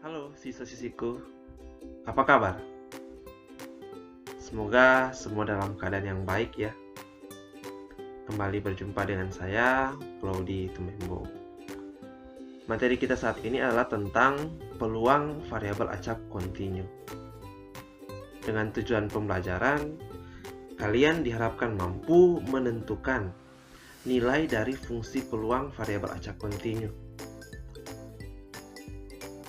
Halo siswa-siswiku, apa kabar? Semoga semua dalam keadaan yang baik ya. Kembali berjumpa dengan saya, Claudi Tumembo. Materi kita saat ini adalah tentang peluang variabel acak kontinu. Dengan tujuan pembelajaran, kalian diharapkan mampu menentukan nilai dari fungsi peluang variabel acak kontinu.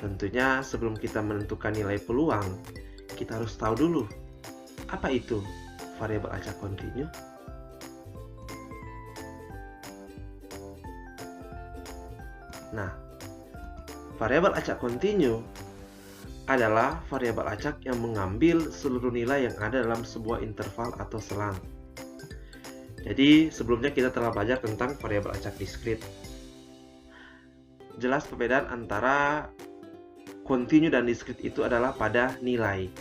Tentunya sebelum kita menentukan nilai peluang, kita harus tahu dulu apa itu variabel acak kontinu. Nah, variabel acak kontinu adalah variabel acak yang mengambil seluruh nilai yang ada dalam sebuah interval atau selang. Jadi, sebelumnya kita telah belajar tentang variabel acak diskrit. Jelas perbedaan antara kontinu dan diskrit itu adalah pada nilai.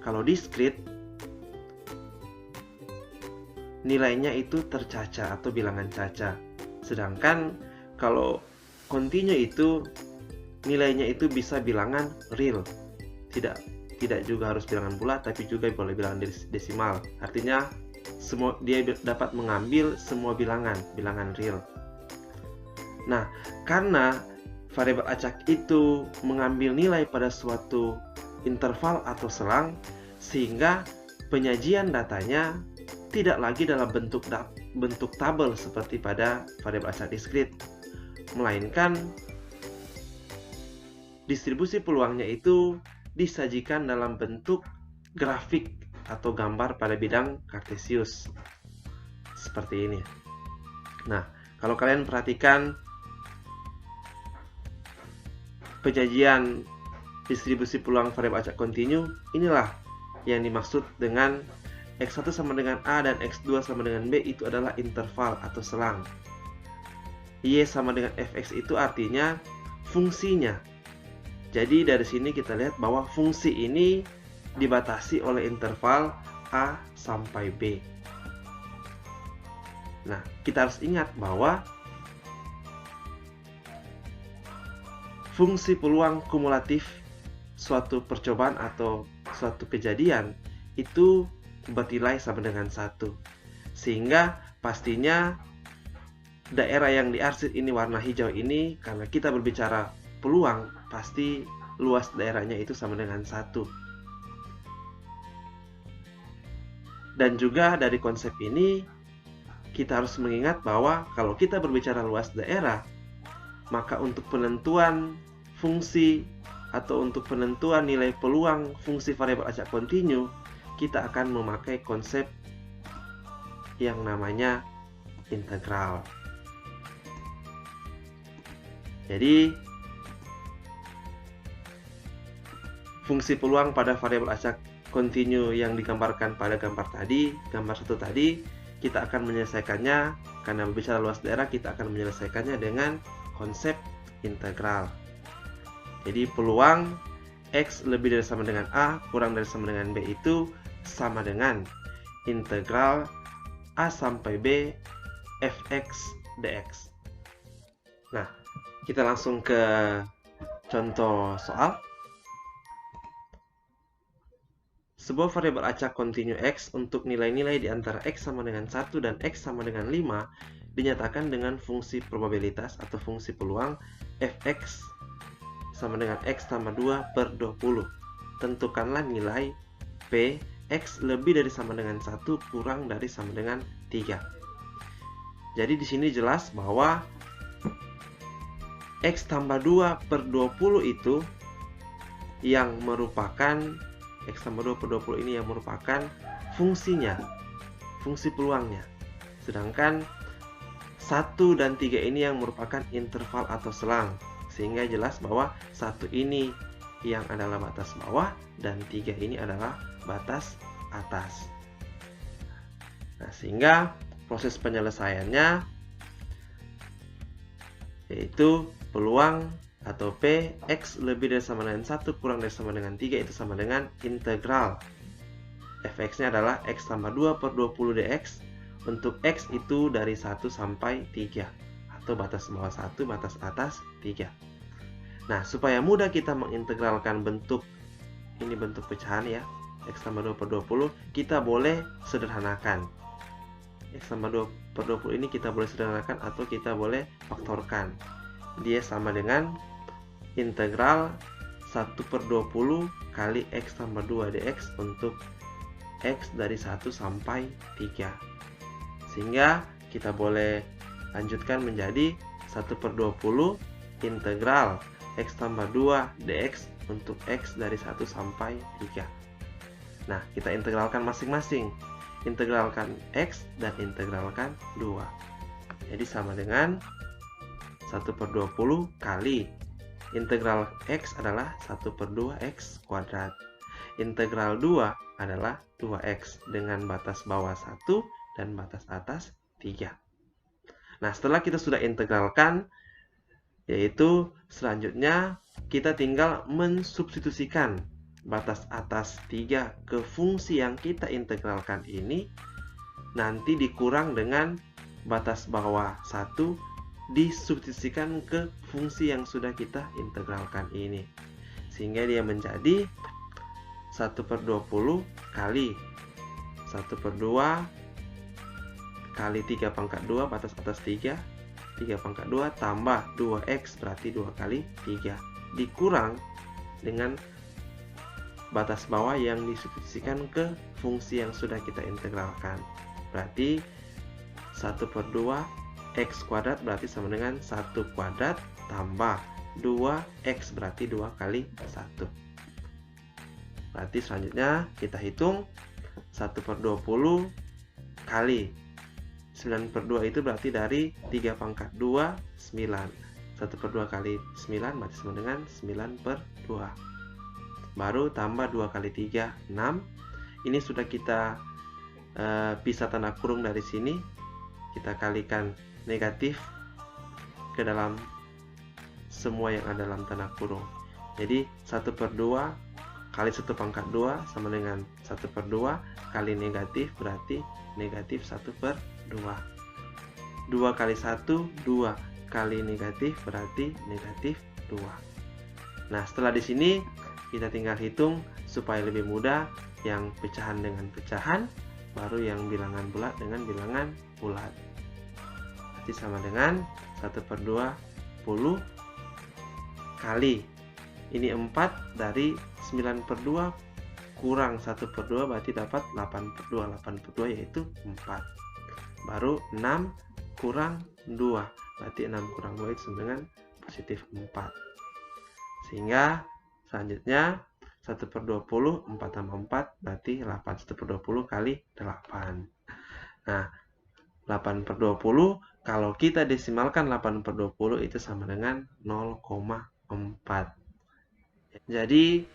Kalau diskrit, nilainya itu tercaca atau bilangan caca. Sedangkan kalau kontinu itu nilainya itu bisa bilangan real. Tidak juga harus bilangan bulat, tapi juga boleh bilangan desimal. Artinya dia dapat mengambil semua bilangan real. Nah, karena variabel acak itu mengambil nilai pada suatu interval atau selang, sehingga penyajian datanya tidak lagi dalam bentuk tabel seperti pada variabel acak diskrit, melainkan distribusi peluangnya itu disajikan dalam bentuk grafik atau gambar pada bidang kartesius seperti ini. Nah, kalau kalian perhatikan penyajian distribusi peluang variabel acak kontinu, inilah yang dimaksud dengan X1 sama dengan A dan X2 sama dengan B itu adalah interval atau selang. Y sama dengan Fx itu artinya fungsinya. Jadi dari sini kita lihat bahwa fungsi ini dibatasi oleh interval A sampai B. Nah, kita harus ingat bahwa fungsi peluang kumulatif suatu percobaan atau suatu kejadian itu bernilai sama dengan 1. Sehingga pastinya daerah yang diarsir ini warna hijau ini, karena kita berbicara peluang, pasti luas daerahnya itu sama dengan 1. Dan juga dari konsep ini kita harus mengingat bahwa kalau kita berbicara luas daerah, maka untuk penentuan fungsi atau untuk penentuan nilai peluang fungsi variabel acak kontinu, kita akan memakai konsep yang namanya integral. Jadi, fungsi peluang pada variabel acak kontinu yang digambarkan pada gambar 1 tadi, kita akan menyelesaikannya, karena berbicara luas daerah, kita akan menyelesaikannya dengan konsep integral. Jadi peluang X lebih dari sama dengan A kurang dari sama dengan B itu sama dengan integral A sampai B Fx dx. Nah, kita langsung ke contoh soal. Sebuah variabel acak kontinu X untuk nilai-nilai di antara X sama dengan 1 dan X sama dengan 5 dinyatakan dengan fungsi probabilitas atau fungsi peluang Fx sama dengan X tambah 2 per 20. Tentukanlah nilai P X lebih dari sama dengan 1 kurang dari sama dengan 3. Jadi di sini jelas bahwa X tambah 2 per 20 itu yang merupakan X tambah 2 per 20 ini yang merupakan fungsinya, fungsi peluangnya. Sedangkan 1 dan 3 ini yang merupakan interval atau selang. Sehingga jelas bahwa 1 ini yang adalah batas bawah dan 3 ini adalah batas atas. Nah, sehingga proses penyelesaiannya yaitu peluang atau P X lebih dari sama dengan 1 kurang dari sama dengan 3 itu sama dengan integral Fx-nya adalah X tambah 2 per 20 dx untuk X itu dari 1 sampai 3 atau batas bawah 1, batas atas 3. Nah, supaya mudah kita mengintegralkan bentuk ini, bentuk pecahan ya, X tambah 2 per 20, kita boleh sederhanakan. X tambah 2 per 20 ini kita boleh sederhanakan atau kita boleh faktorkan. Dia sama dengan integral 1 per 20 kali X tambah 2 dx untuk X dari 1 sampai 3. Sehingga kita boleh lanjutkan menjadi 1 per 20 integral X tambah 2 dx untuk X dari 1 sampai 3. Nah, kita integralkan masing-masing. Integralkan X dan integralkan 2. Jadi sama dengan 1 per 20 kali integral X adalah 1 per 2 X kuadrat. Integral 2 adalah 2X dengan batas bawah 1 dan batas atas 3. Nah, setelah kita sudah integralkan, yaitu selanjutnya kita tinggal mensubstitusikan batas atas 3 ke fungsi yang kita integralkan ini, nanti dikurang dengan batas bawah 1 disubstitusikan ke fungsi yang sudah kita integralkan ini. Sehingga dia menjadi 1 per 20 kali 1 per 2 kali 3 pangkat 2 batas atas 3 pangkat 2 tambah 2X berarti 2 kali 3 dikurang dengan batas bawah yang disubstitusikan ke fungsi yang sudah kita integralkan. Berarti 1 per 2 X kuadrat berarti sama dengan 1 kuadrat tambah 2X berarti 2 kali 1. Berarti selanjutnya kita hitung 1 per 20 kali 9 per 2 itu berarti dari 3 pangkat 2, 9. 1 per 2 kali 9 berarti sama dengan 9 per 2. Baru tambah 2 kali 3, 6. Ini sudah kita pisah tanda kurung dari sini. Kita kalikan negatif ke dalam semua yang ada dalam tanda kurung. Jadi 1 per 2 kali 1 pangkat 2 sama dengan 1 per 2 kali negatif berarti negatif 1 per 2. 2 kali 1, 2 kali negatif berarti negatif 2. Nah, setelah di sini kita tinggal hitung supaya lebih mudah yang pecahan dengan pecahan, baru yang bilangan bulat dengan bilangan bulat. Berarti sama dengan 1 per 20 kali ini 4 dari 9 per 2 kurang 1 per 2 berarti dapat 8 per 2. 8 per 2 yaitu 4. Baru 6 kurang 2 berarti 6 kurang 2 itu sama dengan positif 4. Sehingga selanjutnya 1 per 20 4 tambah 4 berarti 8. 1 per 20 kali 8. Nah, 8 per 20 kalau kita desimalkan 8 per 20 itu sama dengan 0,4. Jadi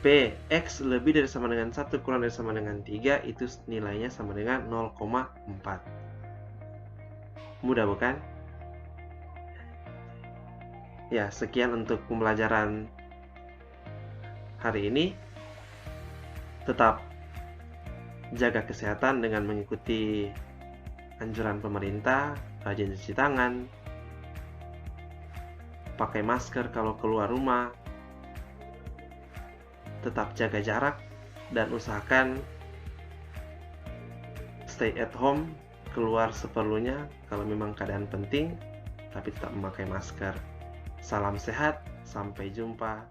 Px lebih dari sama dengan 1 kurang dari sama dengan 3 itu nilainya sama dengan 0,4. Mudah bukan? Ya, sekian untuk pembelajaran hari ini. Tetap jaga kesehatan dengan mengikuti anjuran pemerintah, rajin cuci tangan, pakai masker kalau keluar rumah, tetap jaga jarak, dan usahakan stay at home, keluar seperlunya kalau memang keadaan penting, tapi tetap memakai masker. Salam sehat, sampai jumpa.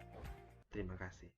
Terima kasih.